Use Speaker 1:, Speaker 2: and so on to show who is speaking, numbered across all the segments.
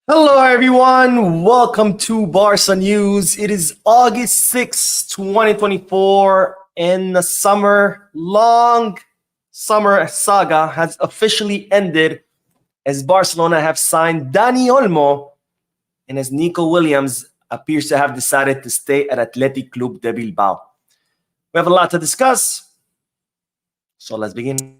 Speaker 1: Hello, everyone. Welcome to Barca News. It is August 6, 2024, and the long summer saga has officially ended as Barcelona have signed Dani Olmo and as Nico Williams appears to have decided to stay at Athletic Club de Bilbao. We have a lot to discuss, so let's begin.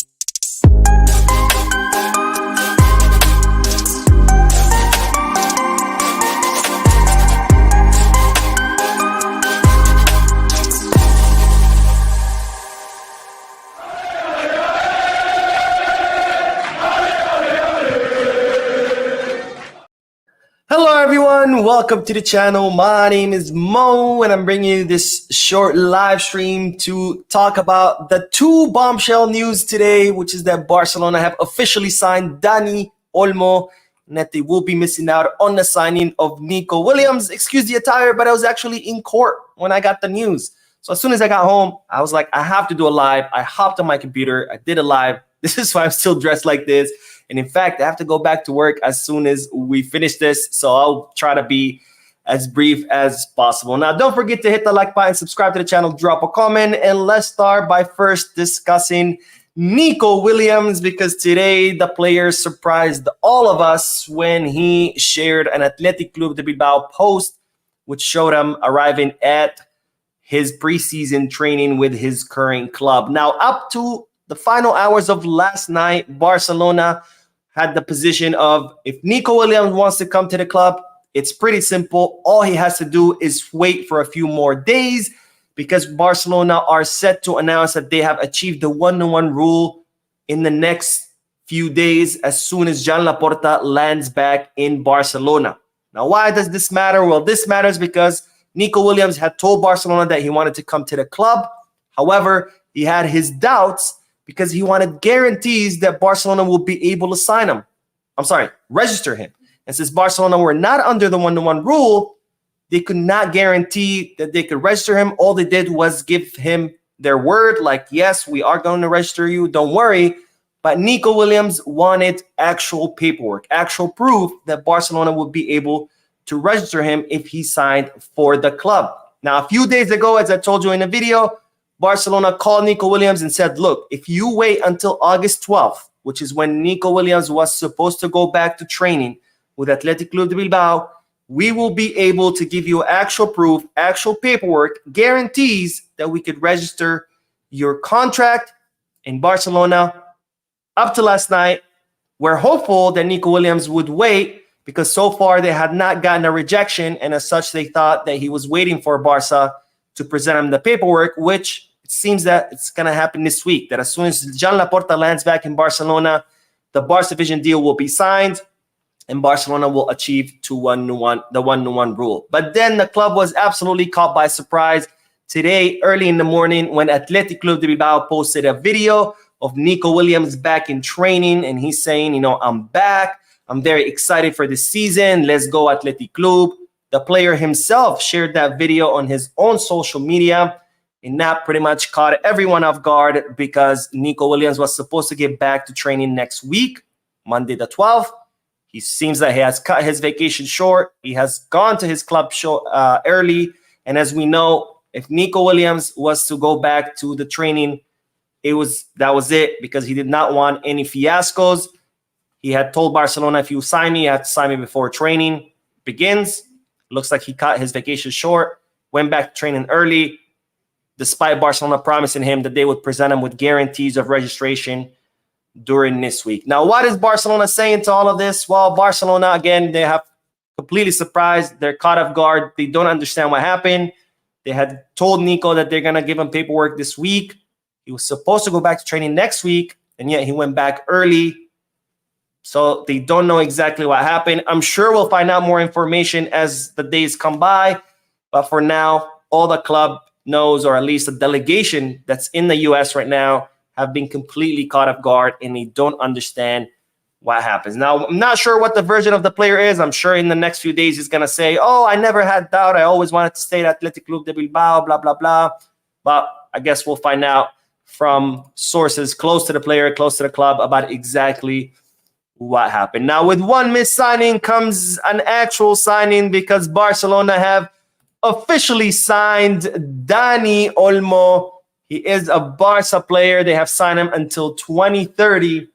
Speaker 1: Hello everyone, welcome to the channel. My name is Mo and I'm bringing you this short live stream to talk about the two bombshell news today, which is that Barcelona have officially signed Dani Olmo and that they will be missing out on the signing of Nico Williams. Excuse the attire, but I was actually in court when I got the news. So as soon as I got home, I was like, I have to do a live. I hopped on my computer, I did a live. This is why I'm still dressed like this. And in fact, I have to go back to work as soon as we finish this. So I'll try to be as brief as possible. Now, don't forget to hit the like button, subscribe to the channel, drop a comment. And let's start by first discussing Nico Williams, because today the player surprised all of us when he shared an Athletic Club de Bilbao post, which showed him arriving at his preseason training with his current club. Now, up to the final hours of last night, Barcelona had the position of, if Nico Williams wants to come to the club, it's pretty simple. All he has to do is wait for a few more days, because Barcelona are set to announce that they have achieved the 1-1 rule in the next few days as soon as Joan Laporta lands back in Barcelona. Now, why does this matter? Well, this matters because Nico Williams had told Barcelona that he wanted to come to the club. However, he had his doubts because he wanted guarantees that Barcelona will be able to sign him. Register him. And since Barcelona were not under the 1-1 rule, they could not guarantee that they could register him. All they did was give him their word, like, yes, we are going to register you, don't worry. But Nico Williams wanted actual paperwork, actual proof that Barcelona would be able to register him if he signed for the club. Now, a few days ago, as I told you in the video, Barcelona called Nico Williams and said, look, if you wait until August 12th, which is when Nico Williams was supposed to go back to training with Athletic Club de Bilbao, we will be able to give you actual proof, actual paperwork, guarantees that we could register your contract in Barcelona. Up to last night, we're hopeful that Nico Williams would wait, because so far they had not gotten a rejection, and as such, they thought that he was waiting for Barca to present him the paperwork, which it seems that it's going to happen this week, that as soon as Joan Laporta lands back in Barcelona, the Barca Vision deal will be signed and Barcelona will achieve the 1-1 rule. But then the club was absolutely caught by surprise today, early in the morning, when Athletic Club de Bilbao posted a video of Nico Williams back in training, and he's saying, I'm back. I'm very excited for this season. Let's go Athletic Club. The player himself shared that video on his own social media, and that pretty much caught everyone off guard, because Nico Williams was supposed to get back to training next week, Monday the 12th. He seems that he has cut his vacation short. He has gone to his club show early. And as we know, if Nico Williams was to go back to the training, that was it, because he did not want any fiascos. He had told Barcelona, if you sign me, you have to sign me before training begins. Looks like he cut his vacation short, went back to training early, despite Barcelona promising him that they would present him with guarantees of registration during this week. Now, what is Barcelona saying to all of this? Well, Barcelona, again, they have completely surprised. They're caught off guard. They don't understand what happened. They had told Nico that they're going to give him paperwork this week. He was supposed to go back to training next week, and yet he went back early. So they don't know exactly what happened. I'm sure we'll find out more information as the days come by. But for now, all the club knows, or at least the delegation that's in the U.S. right now, have been completely caught off guard, and they don't understand what happens. Now, I'm not sure what the version of the player is. I'm sure in the next few days he's going to say, oh, I never had doubt. I always wanted to stay at Athletic Club de Bilbao, blah, blah, blah. But I guess we'll find out from sources close to the player, close to the club, about exactly what happened. Now, with one missed signing comes an actual signing, because Barcelona have officially signed Dani Olmo. He is a Barca player. They have signed him until 2030.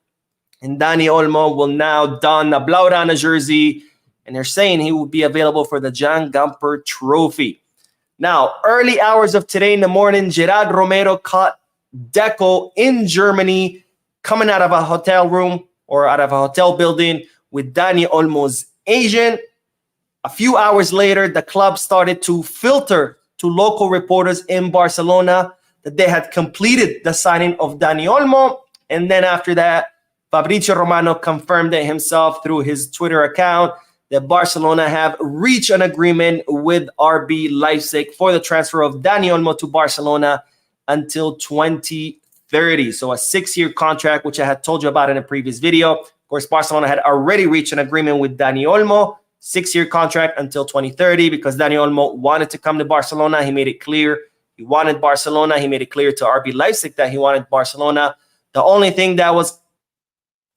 Speaker 1: And Dani Olmo will now don a Blaugrana jersey. And they're saying he will be available for the Jan Gamper Trophy. Now, early hours of today in the morning, Gerard Romero caught Deco in Germany coming out of a hotel room or out of a hotel building with Dani Olmo's agent. A few hours later, the club started to filter to local reporters in Barcelona that they had completed the signing of Dani Olmo. And then after that, Fabrizio Romano confirmed it himself through his Twitter account that Barcelona have reached an agreement with RB Leipzig for the transfer of Dani Olmo to Barcelona until 2030. So a 6-year contract, which I had told you about in a previous video. Of course, Barcelona had already reached an agreement with Dani Olmo, 6-year contract until 2030, because Dani Olmo wanted to come to Barcelona. He made it clear he wanted Barcelona. He made it clear to RB Leipzig that he wanted Barcelona. The only thing that was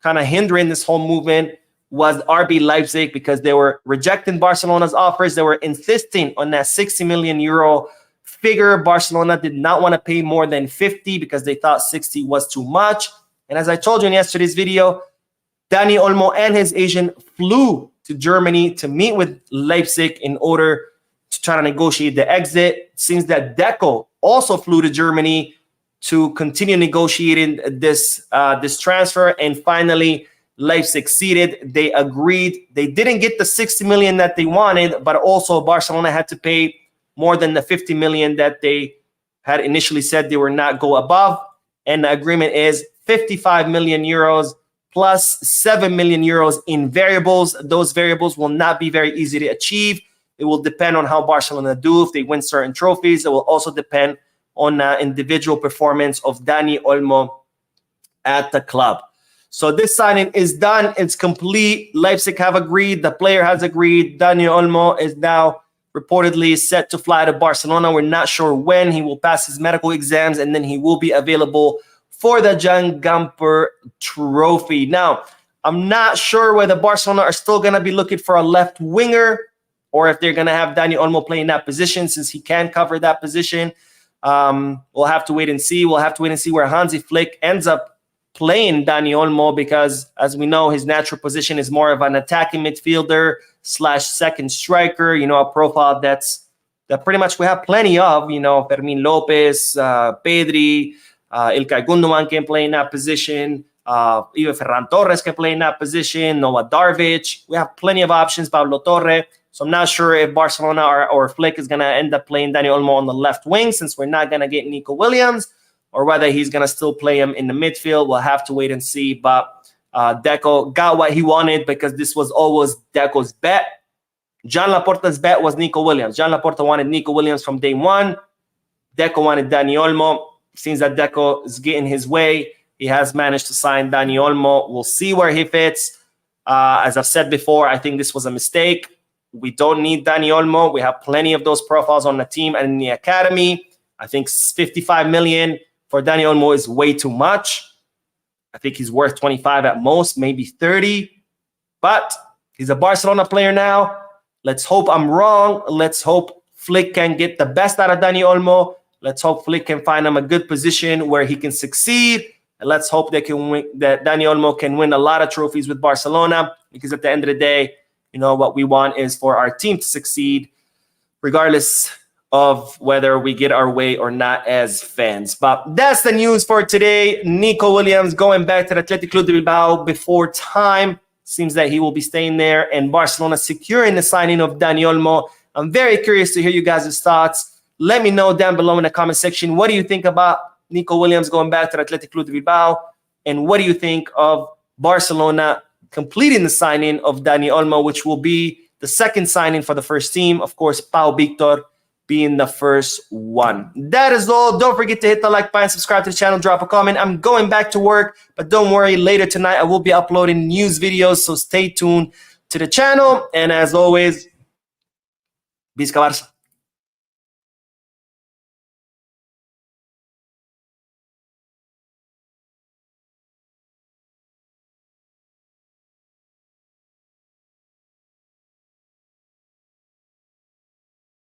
Speaker 1: kind of hindering this whole movement was RB Leipzig, because they were rejecting Barcelona's offers. They were insisting on that 60 million euro figure. Barcelona did not want to pay more than 50 because they thought 60 was too much. And as I told you in yesterday's video, Dani Olmo and his agent flew to Germany to meet with Leipzig in order to try to negotiate the exit. It seems that Deco also flew to Germany to continue negotiating this transfer, and finally Leipzig succeeded. They agreed. They didn't get the 60 million that they wanted, but also Barcelona had to pay more than the 50 million that they had initially said they were not go above. And the agreement is 55 million euros plus 7 million euros in variables. Those variables will not be very easy to achieve. It will depend on how Barcelona do. If they win certain trophies, it will also depend on individual performance of Dani Olmo at the club. So this signing is done. It's complete. Leipzig have agreed. The player has agreed. Dani Olmo is now reportedly set to fly to Barcelona. We're not sure when. He will pass his medical exams, and then he will be available for the Jan Gamper Trophy. Now, I'm not sure whether Barcelona are still going to be looking for a left winger, or if they're going to have Dani Olmo playing that position, since he can cover that position. We'll have to wait and see. We'll have to wait and see where Hansi Flick ends up playing Dani Olmo, because as we know, his natural position is more of an attacking midfielder / second striker, a profile that pretty much we have plenty of, Fermin Lopez, Pedri, Ilkay Gundogan can play in that position, even Ferran Torres can play in that position, Noah Darvic. We have plenty of options, Pablo Torre. So I'm not sure if Barcelona or Flick is going to end up playing Dani Olmo on the left wing, since we're not going to get Nico Williams, or whether he's going to still play him in the midfield. We'll have to wait and see. But Deco got what he wanted, because this was always Deco's bet. John Laporta's bet was Nico Williams. John Laporta wanted Nico Williams from day one. Deco wanted Dani Olmo. Seems that Deco is getting his way. He has managed to sign Dani Olmo. We'll see where he fits. As I've said before, I think this was a mistake. We don't need Dani Olmo. We have plenty of those profiles on the team and in the academy. I think 55 million for Dani Olmo is way too much. I think he's worth 25 at most, maybe 30. But he's a Barcelona player now. Let's hope I'm wrong. Let's hope Flick can get the best out of Dani Olmo. Let's hope Flick can find him a good position where he can succeed. And let's hope that Dani Olmo can win a lot of trophies with Barcelona, because at the end of the day, what we want is for our team to succeed, regardless of whether we get our way or not as fans. But that's the news for today. Nico Williams going back to the Athletic Club de Bilbao before time. Seems that he will be staying there, and Barcelona securing the signing of Dani Olmo. I'm very curious to hear you guys' thoughts. Let me know down below in the comment section. What do you think about Nico Williams going back to the Athletic Club de Bilbao? And what do you think of Barcelona completing the signing of Dani Olmo, which will be the second signing for the first team? Of course, Pau Victor being the first one. That is all. Don't forget to hit the like button, subscribe to the channel, drop a comment. I'm going back to work, but don't worry, later tonight I will be uploading news videos, so stay tuned to the channel. And as always, Visca Barça.